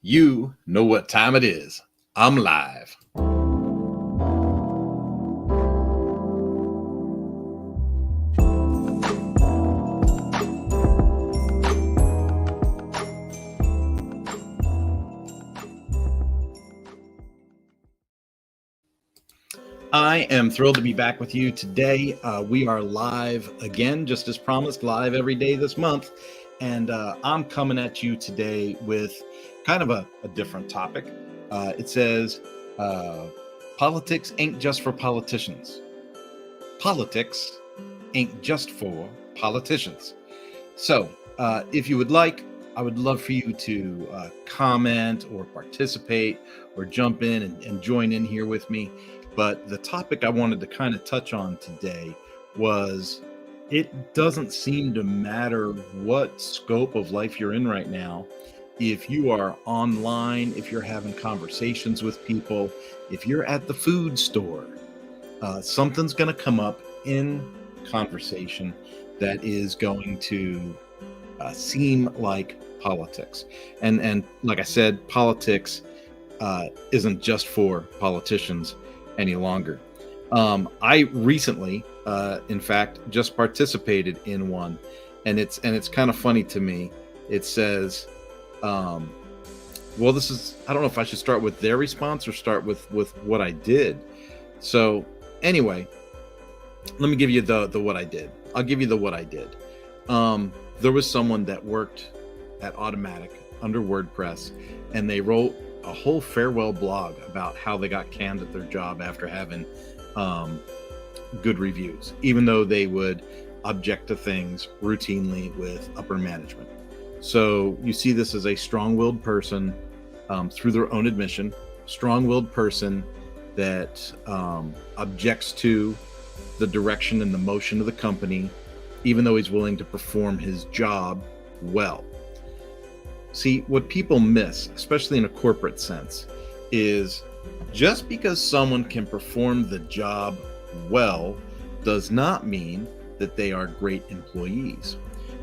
You know what time it is. I'm live. I am thrilled to be back with you today. We are live again, just as promised, live every day this month. And I'm coming at you today with kind of a different topic. It says, politics ain't just for politicians. Politics ain't just for politicians. So if you would like, I would love for you to comment or participate or jump in and join in here with me. But the topic I wanted to kind of touch on today was it doesn't seem to matter what scope of life you're in right now. If you are online, if you're having conversations with people, if you're at the food store, something's going to come up in conversation that is going to seem like politics. And like I said, politics isn't just for politicians any longer. I recently, in fact, just participated in one, and it's kind of funny to me. It says, well, this is, I don't know if I should start with their response or start with what I did. So anyway, let me give you the what I did. I'll give you the what I did. There was someone that worked at Automatic under WordPress, and they wrote a whole farewell blog about how they got canned at their job after having good reviews, even though they would object to things routinely with upper management. So you see this as a strong-willed person, through their own admission, strong-willed person that objects to the direction and the motion of the company, even though he's willing to perform his job well. See, what people miss, especially in a corporate sense, is just because someone can perform the job well does not mean that they are great employees.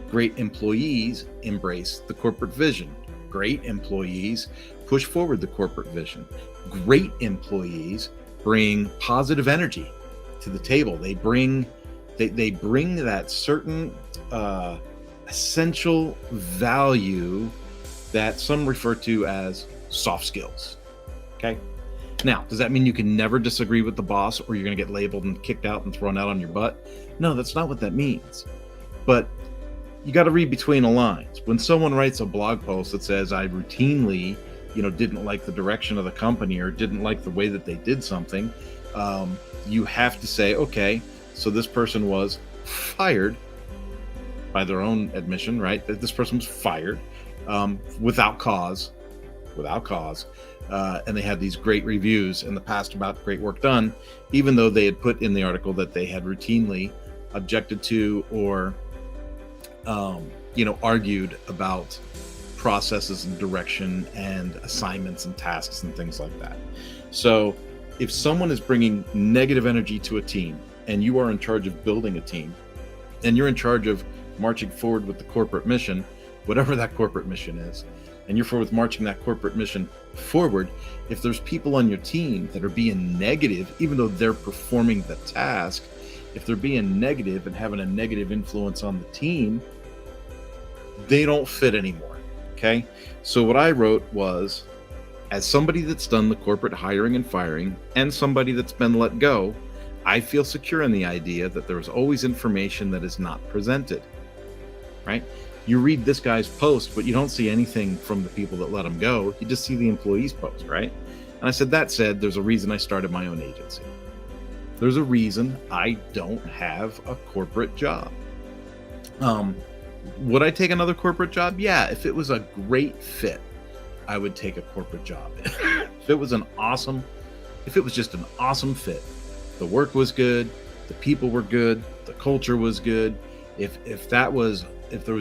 Great employees embrace the corporate vision. Great employees push forward the corporate vision. Great employees bring positive energy to the table. They bring that certain essential value that some refer to as soft skills. Okay. Now, does that mean you can never disagree with the boss or you're going to get labeled and kicked out and thrown out on your butt? No, that's not what that means. But you got to read between the lines. When someone writes a blog post that says, I routinely, didn't like the direction of the company or didn't like the way that they did something, you have to say, okay, so this person was fired by their own admission, right? That this person was fired without cause, and they had these great reviews in the past about great work done, even though they had put in the article that they had routinely objected to or argued about processes and direction and assignments and tasks and things like that. So if someone is bringing negative energy to a team and you are in charge of building a team and you're in charge of marching forward with the corporate mission, whatever that corporate mission is, and you're forward with marching that corporate mission forward, if there's people on your team that are being negative, even though they're performing the task, if they're being negative and having a negative influence on the team, they don't fit anymore. Okay. So what I wrote was, as somebody that's done the corporate hiring and firing and somebody that's been let go, I feel secure in the idea that there is always information that is not presented, right? You read this guy's post, but you don't see anything from the people that let him go. You just see the employee's post, right? And I said, that said, there's a reason I started my own agency. There's a reason I don't have a corporate job. Would I take another corporate job? Yeah, if it was a great fit, I would take a corporate job. If it was just an awesome fit, the work was good, the people were good, the culture was good. If there was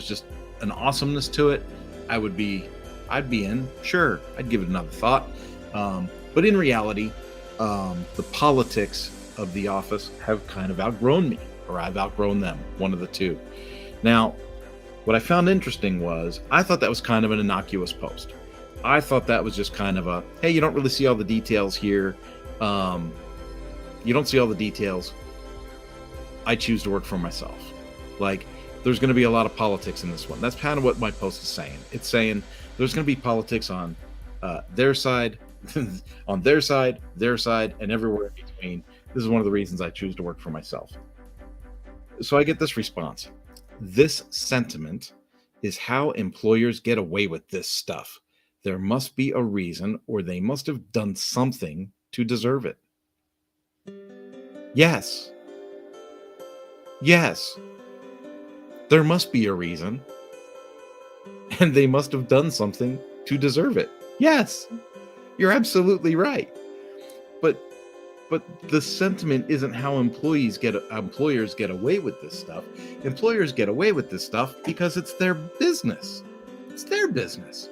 just an awesomeness to it, I'd be in. Sure, I'd give it another thought. But in reality, the politics of the office have kind of outgrown me, or I've outgrown them, one of the two. Now, what I found interesting was I thought that was kind of an innocuous post. I thought that was just kind of a, hey, you don't really see all the details here. Um, you don't see all the details. I choose to work for myself. Like, there's going to be a lot of politics in this one. That's kind of what my post is saying. It's saying there's going to be politics on their side, their side, and everywhere in between. This is one of the reasons I choose to work for myself. So I get this response. This sentiment is how employers get away with this stuff. There must be a reason, or they must have done something to deserve it. Yes. Yes. There must be a reason, and they must have done something to deserve it. Yes. You're absolutely right. But the sentiment isn't how employers get away with this stuff. Employers get away with this stuff because it's their business. It's their business.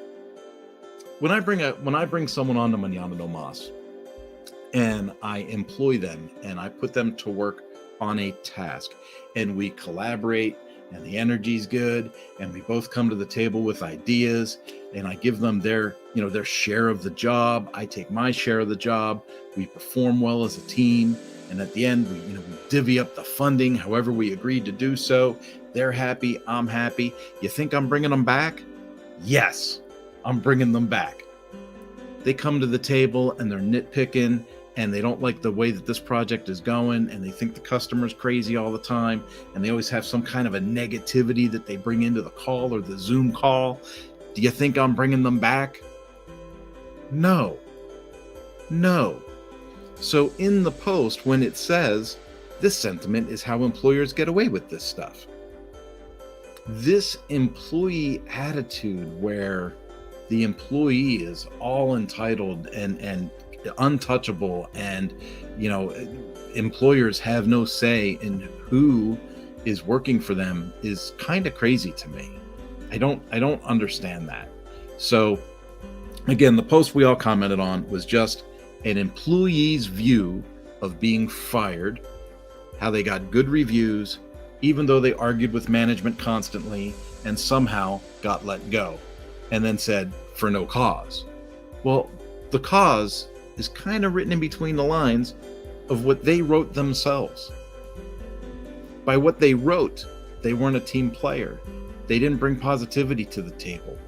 When I bring someone on to Mañana No Mas and I employ them and I put them to work on a task and we collaborate and the energy's good and we both come to the table with ideas and I give them their share of the job, I take my share of the job, we perform well as a team, and at the end we divvy up the funding however we agreed to do so. They're happy, I'm happy. You think I'm bringing them back? Yes, I'm bringing them back. They come to the table and they're nitpicking and they don't like the way that this project is going and they think the customer's crazy all the time and they always have some kind of a negativity that they bring into the call or the Zoom call. Do you think I'm bringing them back? No. So in the post, when it says, this sentiment is how employers get away with this stuff, this employee attitude where the employee is all entitled and untouchable and employers have no say in who is working for them is kind of crazy to me. I don't understand that. So again, the post we all commented on was just an employee's view of being fired, how they got good reviews even though they argued with management constantly and somehow got let go, and then said for no cause. Well, the cause is kind of written in between the lines of what they wrote themselves. By what they wrote, they weren't a team player. They didn't bring positivity to the table.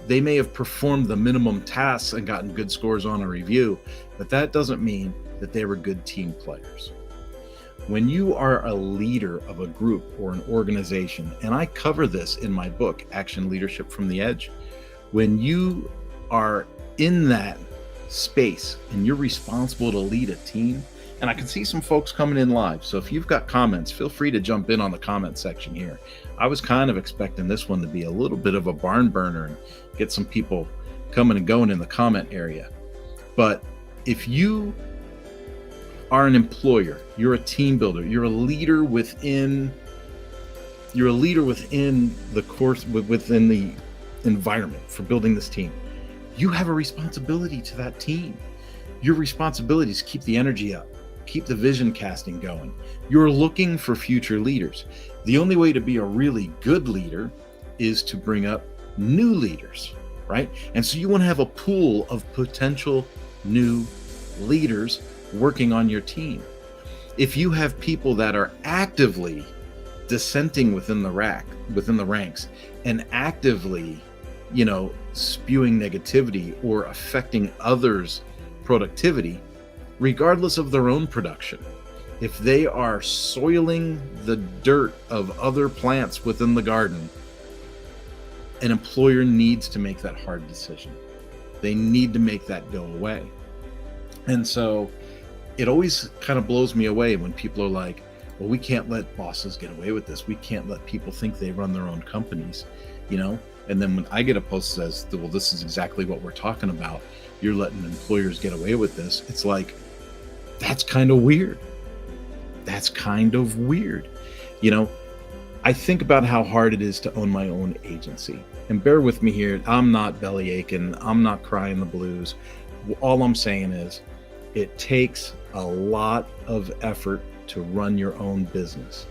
They may have performed the minimum tasks and gotten good scores on a review, but that doesn't mean that they were good team players. When you are a leader of a group or an organization, and I cover this in my book, Action Leadership from the Edge, when you are in that space and you're responsible to lead a team, and I can see some folks coming in live, so if you've got comments, feel free to jump in on the comment section here. I was kind of expecting this one to be a little bit of a barn burner and get some people coming and going in the comment area. But if you are an employer, you're a team builder, you're a leader within the course, within the environment for building this team, you have a responsibility to that team. Your responsibility is to keep the energy up, keep the vision casting going. You're looking for future leaders. The only way to be a really good leader is to bring up new leaders, right? And so you want to have a pool of potential new leaders working on your team. If you have people that are actively dissenting within the ranks and actively, spewing negativity or affecting others' productivity, regardless of their own production, if they are soiling the dirt of other plants within the garden, an employer needs to make that hard decision. They need to make that go away. And so it always kind of blows me away when people are like, well, we can't let bosses get away with this. We can't let people think they run their own companies, And then when I get a post that says, well, this is exactly what we're talking about, you're letting employers get away with this. It's like, that's kind of weird. I think about how hard it is to own my own agency. And bear with me here. I'm not belly aching. I'm not crying the blues. All I'm saying is it takes a lot of effort to run your own business.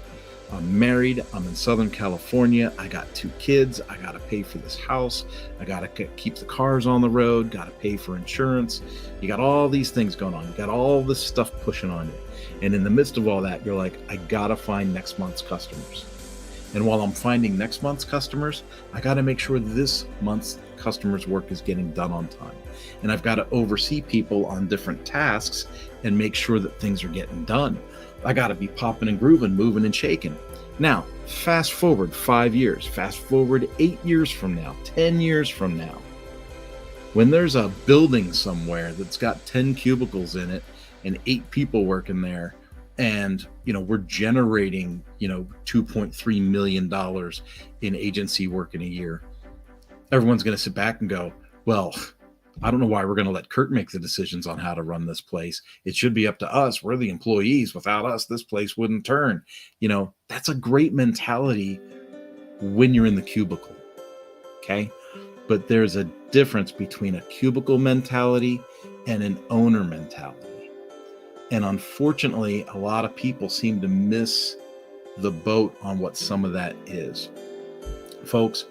I'm married. I'm in Southern California. I got 2 kids. I got to pay for this house. I got to keep the cars on the road. Got to pay for insurance. You got all these things going on. You got all this stuff pushing on you. And in the midst of all that, you're like, I got to find next month's customers. And while I'm finding next month's customers, I got to make sure this month's customers' work is getting done on time. And I've got to oversee people on different tasks and make sure that things are getting done. I got to be popping and grooving, moving and shaking. Now, fast forward 5 years, fast forward 8 years from now, 10 years from now. When there's a building somewhere that's got 10 cubicles in it and 8 people working there, and we're generating $2.3 million in agency work in a year, everyone's going to sit back and go, well, I don't know why we're going to let Kurt make the decisions on how to run this place. It should be up to us. We're the employees. Without us, this place wouldn't turn. That's a great mentality when you're in the cubicle. Okay. But there's a difference between a cubicle mentality and an owner mentality. And unfortunately, a lot of people seem to miss the boat on what some of that is. Folks,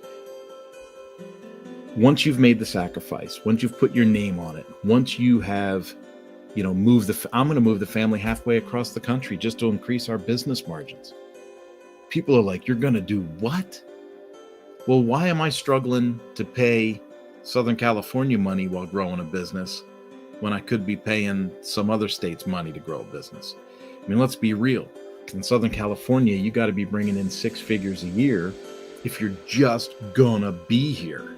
once you've made the sacrifice, once you've put your name on it, once you have, I'm going to move the family halfway across the country just to increase our business margins. People are like, you're going to do what? Well, why am I struggling to pay Southern California money while growing a business when I could be paying some other state's money to grow a business? I mean, let's be real. In Southern California, you got to be bringing in 6 figures a year if you're just gonna be here.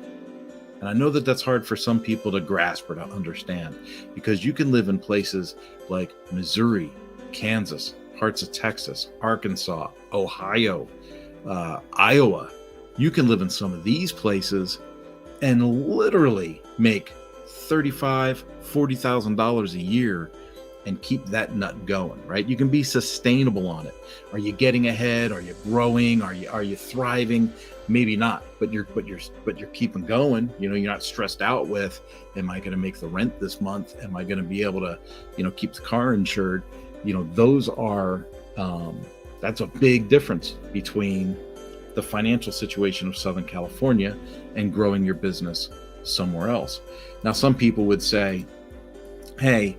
And I know that that's hard for some people to grasp or to understand, because you can live in places like Missouri, Kansas, parts of Texas, Arkansas, Ohio, Iowa. You can live in some of these places and literally make $35,000, $40,000 a year and keep that nut going, right? You can be sustainable on it. Are you getting ahead? Are you growing? Are you thriving? Maybe not, but you're keeping going. You're not stressed out with, am I going to make the rent this month? Am I going to be able to, keep the car insured? Those are, that's a big difference between the financial situation of Southern California and growing your business somewhere else. Now, some people would say, hey,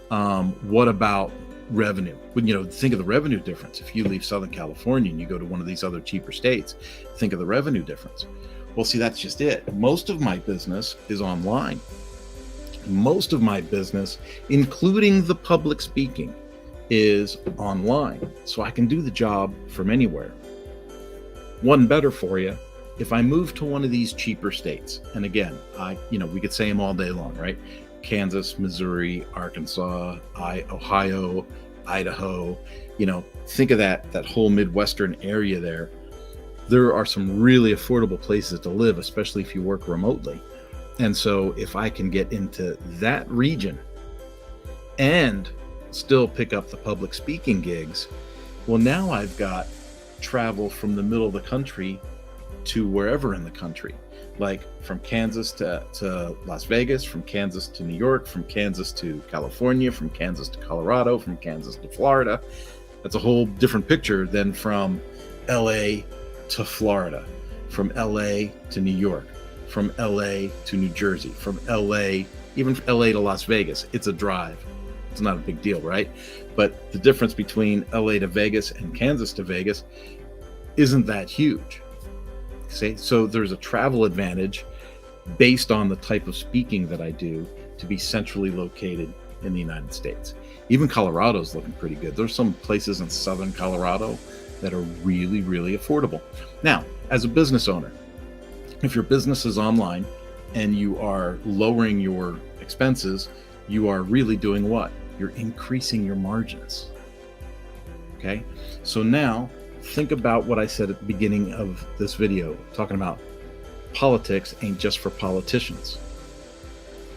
what about revenue? Think of the revenue difference. If you leave Southern California and you go to one of these other cheaper states, think of the revenue difference. Well, see, that's just it. Most of my business is online. Most of my business, including the public speaking, is online. So I can do the job from anywhere. One better for you, if I move to one of these cheaper states, and again, we could say them all day long, right? Kansas, Missouri, Arkansas, Ohio, Idaho, think of that whole Midwestern area there. There are some really affordable places to live, especially if you work remotely. And so if I can get into that region and still pick up the public speaking gigs, well, now I've got travel from the middle of the country to wherever in the country, like from Kansas to Las Vegas, from Kansas to New York, from Kansas to California, from Kansas to Colorado, from Kansas to Florida. That's a whole different picture than from LA to Florida, from LA to New York, from LA to New Jersey, from LA, even from LA to Las Vegas. It's a drive. It's not a big deal, right? But the difference between LA to Vegas and Kansas to Vegas isn't that huge. See? So there's a travel advantage based on the type of speaking that I do to be centrally located in the United States. Even Colorado's looking pretty good. There's some places in southern Colorado that are really, really affordable. Now, as a business owner, if your business is online and you are lowering your expenses, you are really doing what? You're increasing your margins. Okay? So now think about what I said at the beginning of this video, talking about politics ain't just for politicians.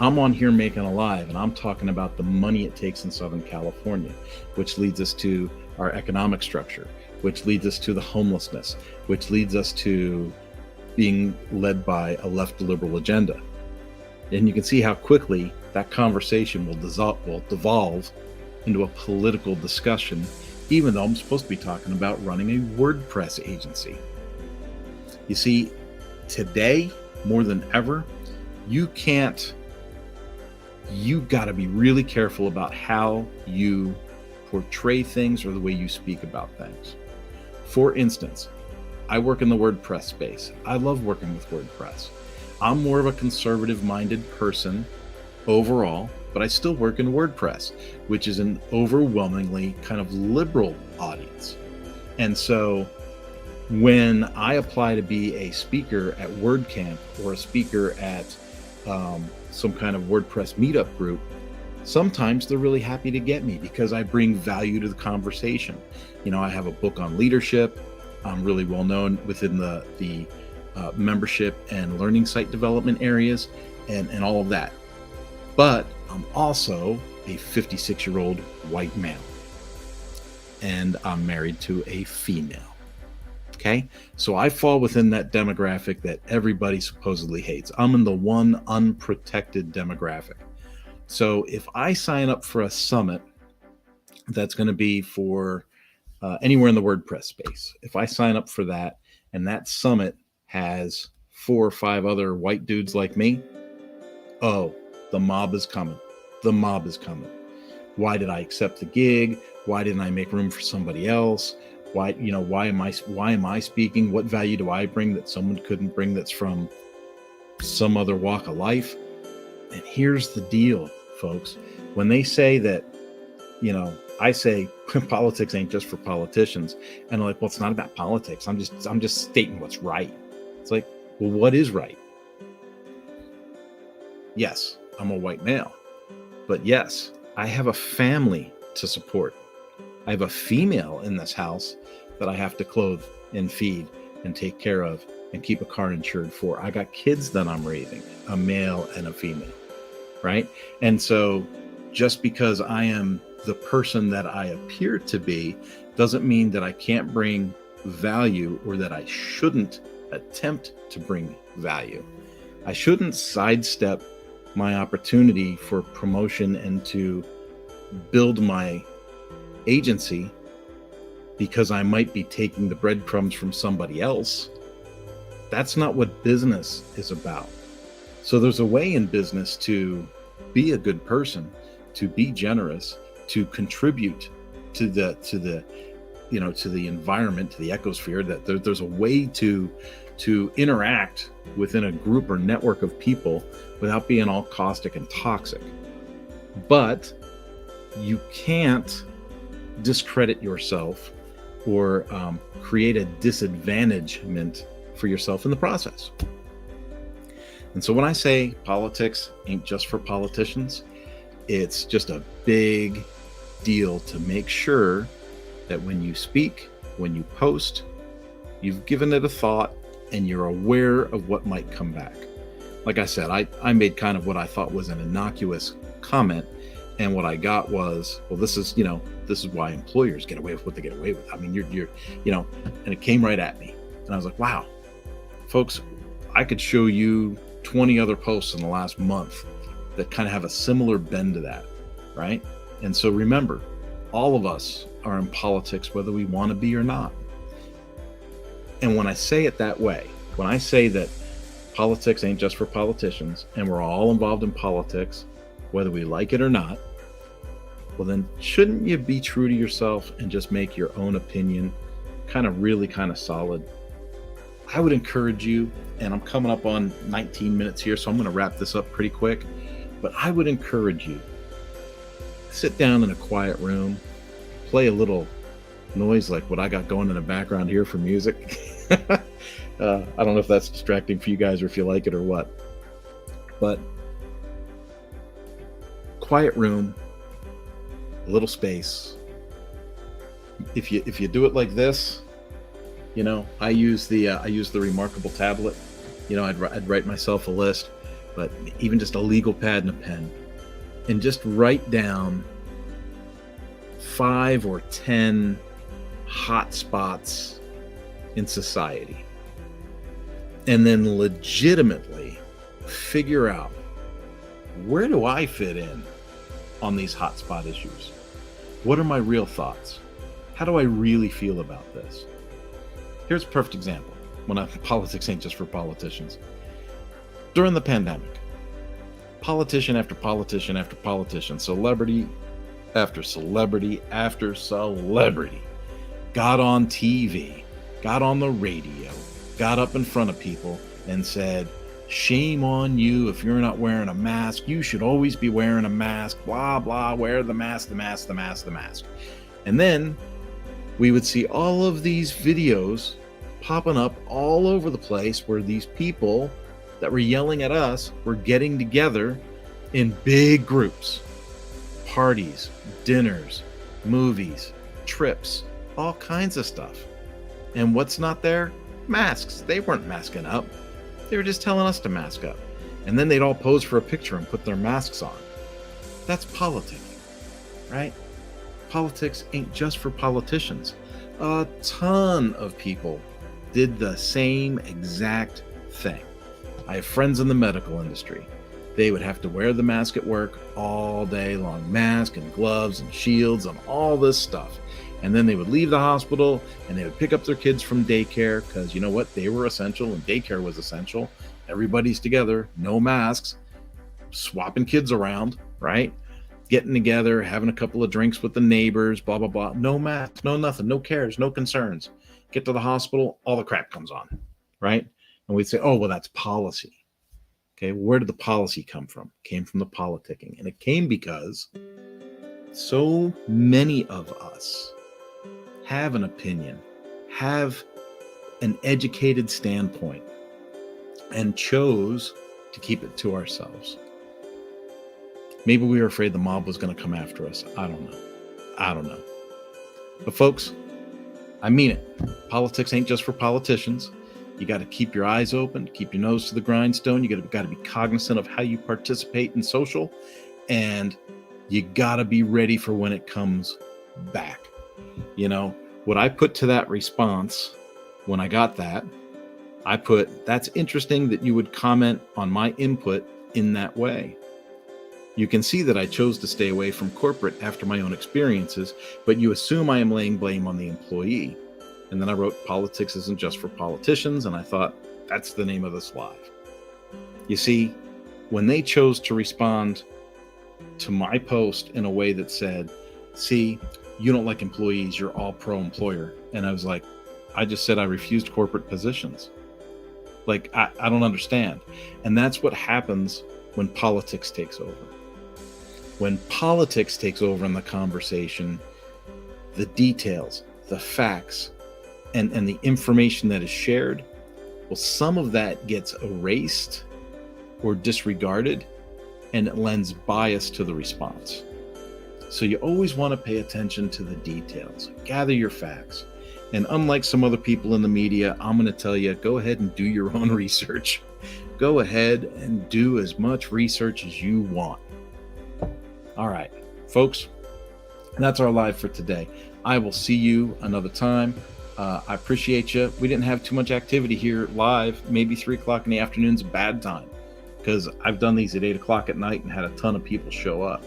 I'm on here making a live, and I'm talking about the money it takes in Southern California, which leads us to our economic structure, which leads us to the homelessness, which leads us to being led by a left liberal agenda. And you can see how quickly that conversation will devolve into a political discussion even though I'm supposed to be talking about running a WordPress agency. You see, today, more than ever, you got to be really careful about how you portray things or the way you speak about things. For instance, I work in the WordPress space. I love working with WordPress. I'm more of a conservative-minded person overall, but I still work in WordPress, which is an overwhelmingly kind of liberal audience. And so when I apply to be a speaker at WordCamp or a speaker at some kind of WordPress meetup group, sometimes they're really happy to get me because I bring value to the conversation. I have a book on leadership. I'm really well known within the membership and learning site development areas and all of that. But I'm also a 56-year-old white male, and I'm married to a female. Okay, so I fall within that demographic that everybody supposedly hates. I'm in the one unprotected demographic. So if I sign up for a summit that's going to be for anywhere in the WordPress space, if I sign up for that and that summit has 4 or 5 other white dudes like me, oh, the mob is coming. The mob is coming. Why did I accept the gig? Why didn't I make room for somebody else? Why am I speaking? What value do I bring that someone couldn't bring that's from some other walk of life? And here's the deal, folks. When they say that, I say politics ain't just for politicians, and they're like, well, it's not about politics. I'm just stating what's right. It's like, well, what is right? Yes, I'm a white male, but yes, I have a family to support. I have a female in this house that I have to clothe and feed and take care of and keep a car insured for. I got kids that I'm raising, a male and a female, right? And so just because I am the person that I appear to be doesn't mean that I can't bring value or that I shouldn't attempt to bring value. I shouldn't sidestep my opportunity for promotion and to build my agency because I might be taking the breadcrumbs from somebody else. That's not what business is about. So there's a way in business to be a good person, to be generous, to contribute to the environment, to the ecosphere. That there's a way to interact within a group or network of people without being all caustic and toxic. But you can't discredit yourself or create a disadvantagement for yourself in the process. And so when I say politics ain't just for politicians, it's just a big deal to make sure that when you speak, when you post, you've given it a thought and you're aware of what might come back. Like I said, I made kind of what I thought was an innocuous comment, and what I got was, well, this is why employers get away with what they get away with. I mean, you're and it came right at me. And I was like, wow, folks, I could show you 20 other posts in the last month that kind of have a similar bend to that, right? And so remember, all of us are in politics, whether we want to be or not. And when I say it that way, when I say that politics ain't just for politicians and we're all involved in politics, whether we like it or not, well, then shouldn't you be true to yourself and just make your own opinion really solid? I would encourage you, and I'm coming up on 19 minutes here, so I'm going to wrap this up pretty quick, but I would encourage you, sit down in a quiet room, play a little noise like what I got going in the background here for music. I don't know if that's distracting for you guys or if you like it or what, but quiet room, a little space. If you do it like this, I use the Remarkable tablet. I'd write myself a list, but even just a legal pad and a pen, and just write down 5 or 10 hot spots in society, and then legitimately figure out, where do I fit in on these hotspot issues? What are my real thoughts? How do I really feel about this? Here's a perfect example. Politics ain't just for politicians. During the pandemic, politician after politician after politician, celebrity after celebrity after celebrity got on TV, got on the radio, got up in front of people and said, shame on you if you're not wearing a mask. You should always be wearing a mask, blah, blah, wear the mask, the mask, the mask, the mask. And then we would see all of these videos popping up all over the place where these people that were yelling at us were getting together in big groups, parties, dinners, movies, trips, all kinds of stuff. And what's not there? Masks. They weren't masking up. They were just telling us to mask up. And then they'd all pose for a picture and put their masks on. That's politicking, right? Politics ain't just for politicians. A ton of people did the same exact thing. I have friends in the medical industry. They would have to wear the mask at work all day long. Mask and gloves and shields and all this stuff. And then they would leave the hospital and they would pick up their kids from daycare because you know what? They were essential and daycare was essential. Everybody's together, no masks, swapping kids around, right? Getting together, having a couple of drinks with the neighbors, blah, blah, blah. No masks, no nothing, no cares, no concerns. Get to the hospital, all the crap comes on, right? And we'd say, oh, well, that's policy. Okay, where did the policy come from? It came from the politicking. And it came because so many of us have an opinion, have an educated standpoint, and chose to keep it to ourselves. Maybe we were afraid the mob was going to come after us. I don't know. But folks, I mean it. Politics ain't just for politicians. You got to keep your eyes open, keep your nose to the grindstone. You got to be cognizant of how you participate in social, and you got to be ready for when it comes back. You know, what I put to that response when I got that, I put, that's interesting that you would comment on my input in that way. You can see that I chose to stay away from corporate after my own experiences, but you assume I am laying blame on the employee. And then I wrote, politics isn't just for politicians, and I thought, that's the name of this live. You see, when they chose to respond to my post in a way that said, see, you don't like employees, you're all pro-employer. And I was like, I just said I refused corporate positions. Like, I don't understand. And that's what happens when politics takes over. When politics takes over in the conversation, the details, the facts, and the information that is shared, well, some of that gets erased or disregarded, and it lends bias to the response. So you always want to pay attention to the details, gather your facts. And unlike some other people in the media, I'm going to tell you, go ahead and do your own research. Go ahead and do as much research as you want. All right, folks, that's our live for today. I will see you another time. I appreciate you. We didn't have too much activity here live. Maybe 3 o'clock in the afternoon's a bad time because I've done these at 8 o'clock at night and had a ton of people show up.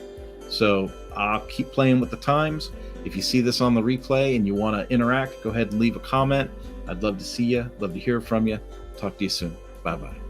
So I'll keep playing with the times. If you see this on the replay and you want to interact, go ahead and leave a comment. I'd love to see you. Love to hear from you. Talk to you soon. Bye-bye.